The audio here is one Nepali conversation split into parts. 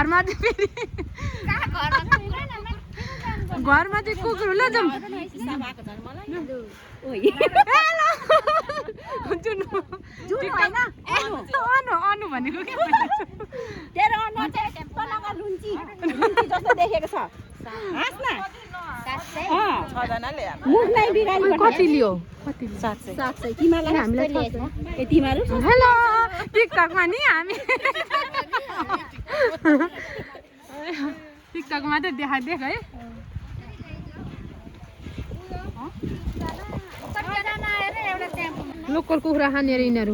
घरमा चाहिँ फेरि घरमा चाहिँ कुकुर ल जाउँ अनु भनेको के तेरो अनुहार चाहिँ तलका लुन्ची जस्तो देखेको छ हाँस न मुख नै बिरामी कति लियो 700 तिमीलाई हामीलाई ए तिमीहरू हेलो टिकटकमा नि हामी टिकटकमा त देखाइदेख है लोकल कुखुरा खाने अरे यिनीहरू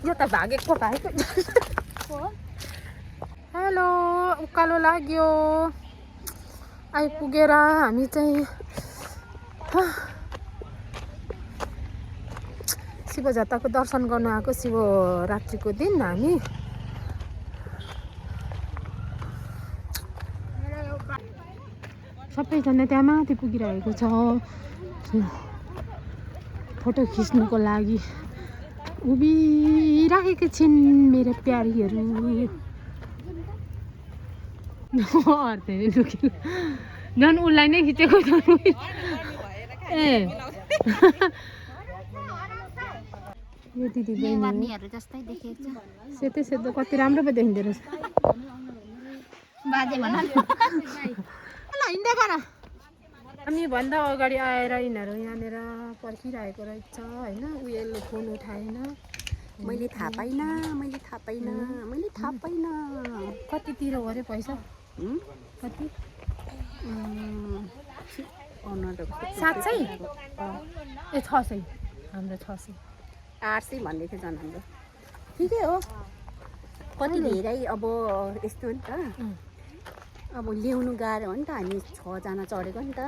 यो त भागेको भागेको हेलो उकालो लाग्यो आइपुगेर हामी चाहिँ शिवजात्राको दर्शन गर्न आएको शिवरात्रिको दिन हामी सबैजना त्यहाँ माथि पुगिरहेको छ फोटो खिच्नुको लागि उभिराखेको छिन् मेरो प्यारीहरू झन् उसलाई नै खिचेको ए यो दिदी बहिनीहरू जस्तै देखेको छ सेतै सेतो कति राम्रो पो देखिँदो रहेछ बाजे भन हिँड्दै गर हामी भन्दा अगाडि आएर यिनीहरू यहाँनिर पर्खिरहेको रहेछ होइन उयोले फोन उठाएन मैले थाहा पाइनँ कति तिरो अरे पैसा कति 700 ए 600 हाम्रो 600 800 भन्दै थियो झन् हाम्रो ठिकै हो कति धेरै अब यस्तो हो नि त अब ल्याउनु गाह्रो हो नि त हामी 6 जना चढेको नि त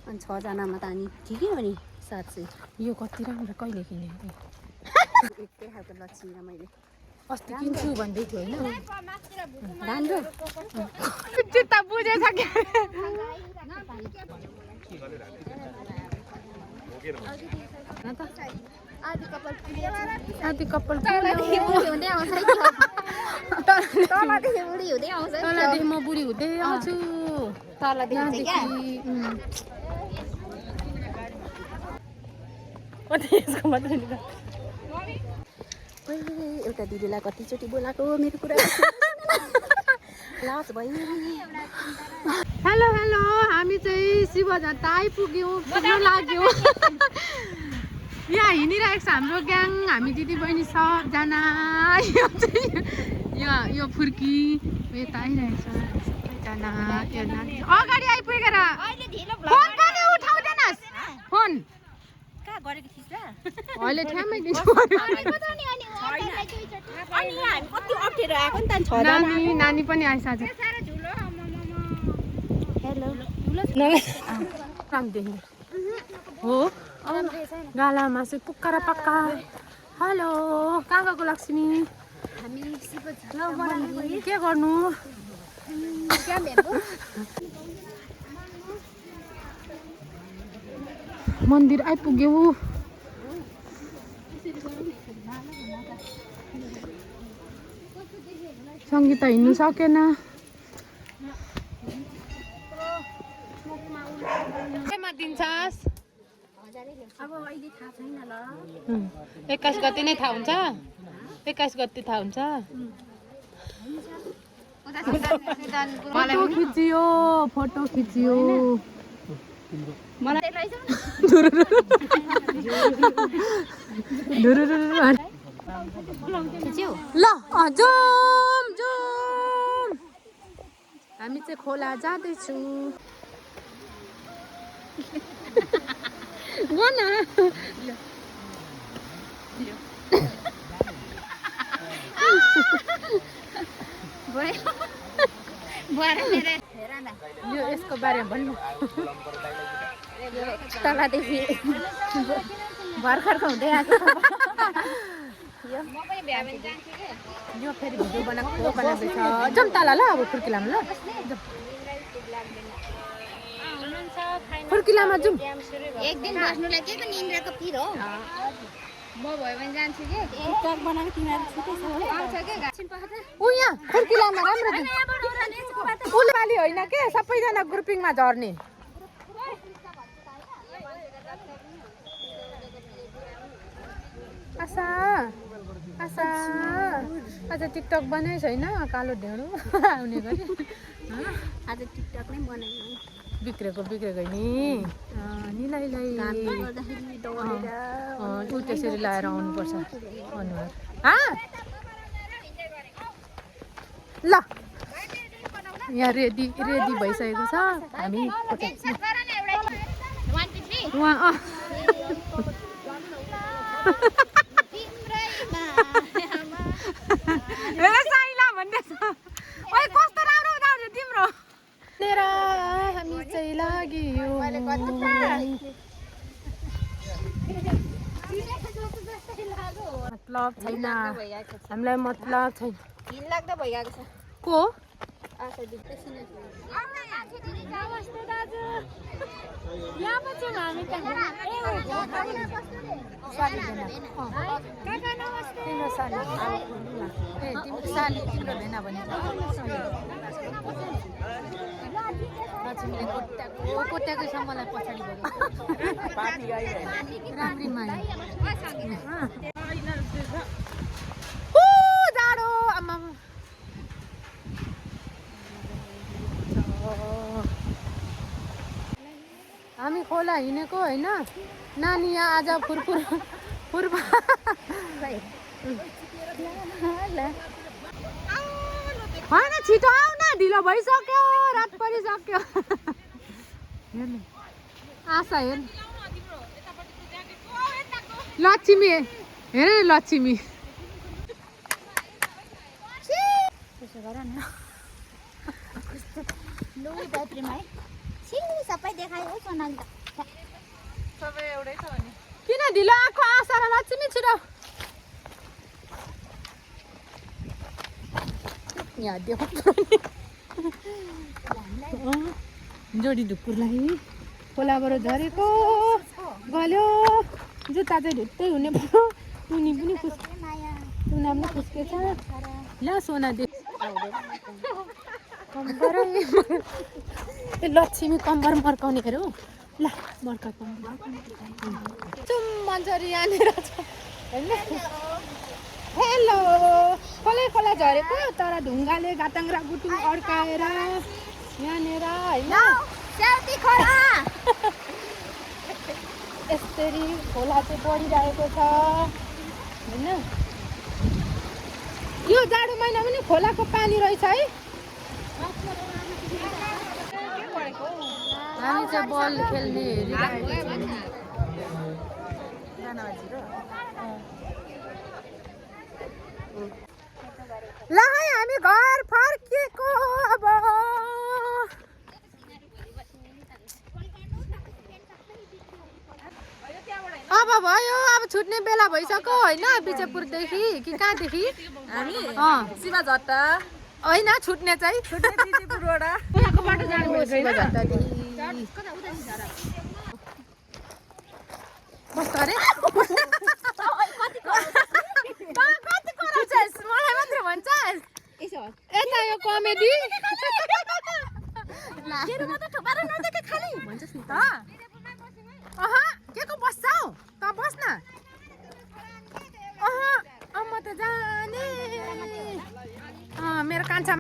अनि 6 जनामा त अनि ठिकै हो नि 700 यो कति राम्रो कहिले किनेको एकै खालको लक्ष्मी र मैले अस्ति किन्छु भन्दै थियो होइन राम्रो चित्ता बुझेछ के आदि कपाल तलदेखि म बुढी हुँदै आउँछु एउटा दिदीलाई कतिचोटि बोलाएको मेरो कुरा लाज भयो हेलो हेलो हामी चाहिँ शिवजात्रा आइपुग्यौँ पुग्नु लाग्यो यहाँ हिँडिरहेको छ हाम्रो ग्याङ हामी दिदी बहिनी सबजना यो चाहिँ यो फुर्की यता आइरहेको छ सबैजना अगाडि आइपुगेर फोन पनि उठाउँदैनस् फोन अहिले ठ्याम्मै दिन्छु नानी पनि आइस आज हो गाला मासु पुक्का र पक्का हेलो कहाँ गएको लक्ष्मी के गर्नु मन्दिर आइपुग्यो सङ्गीता हिँड्नु सकेन केमा दिन्छस् अब अहिले थाहा छैन ल 21 गते नै थाहा हुन्छ 21 गते थाहा हुन्छ फोटो खिचियो मलाई ल जाउँ हामी चाहिँ खोला जाँदैछु यो यसको बारेमा भन्नु तलदेखि भर्खरको हुँदै आएको यो फेरि भिडियो बनाएको जाउँ तल ल अब फुर्किलाम ल फुर्किलामा जाउँ एक दिन बस्नुलाई के को निन्द्राको पिर हो म भयो भने जान्छु कि टिकटक बनाएको तिमीहरू छुट्टै छ है आउँछ के ऊ यहाँ फुर्किलामा राम्रो फुलबाली होइन के सबैजना ग्रुपिङमा झर्ने आशा आशा आज टिकटक बनाएछ होइन कालो ढेँडो आउने गरी आज टिकटक नै बनाइनौ बिग्रेको नि निलाई गर्दाखेरि दौडेर ऊ त्यसरी लाएर आउनुपर्छ अनुहार ल यहाँ रेडी भइसकेको छ हामी उहाँ साइला भन्दैछ ओइ कस्तो राम्रो उदाउँछ तिम्रो लिएर हामी चाहिँ लाग्यो मतलब छैन हामीलाई मतलब छैन घिनलाग्दो भइरहेको छ को तिम्रो भेना भनेको कोट्याकै छ मलाई पछाडि राम्री माया जाडो आमा हामी खोला हिँडेको होइन नानी यहाँ आज फुरफुर होइन छिटो आऊ न ढिलो भइसक्यो रात परिसक्यो हेर्नु आशा हेर्नु लक्ष्मी हेर लक्ष्मी त्यसो गर न लु बैट्रीमा है सबै देखायो हो सोनाली सबै एउटै छ भने किन ढिलो आएको आशा र लक्ष्मी छिटो यहाँ जोडी ढुक्कुरलाई खोलाबाट झरेको गल्यो जुत्ता चाहिँ ढुट्टै हुने भयो टुनी पनि टुना पनि खुस्केछ ल सोना दे लक्ष्मी कम्बर मर्काउने अरे हो ल मर्का मन्जरी यहाँनिर छ होइन हेलो खोला झरेको तर ढुङ्गाले गाताङ्ग्रा गुटुङ अड्काएर यहाँनिर होइन यसरी खोला चाहिँ बढिरहेको छ होइन यो जाडो महिना पनि खोलाको पानी रहेछ है हामी चाहिँ बल खेल्ने ल है हामी घर फर्किएको अब भयो अब छुट्ने बेला भइसक्यो होइन बिजयपुरदेखि कि कहाँदेखि हामी शिवा झट्टा होइन छुट्ने चाहिँ बिजयपुरबाट यहाँको बाटो जानुपर्छ कस्तो अरे कति कराउँछस् मलाई मात्र भन्छस् यता यो कमेडी के को बस्छौ त बस्न म त जाने मेरो कान्छा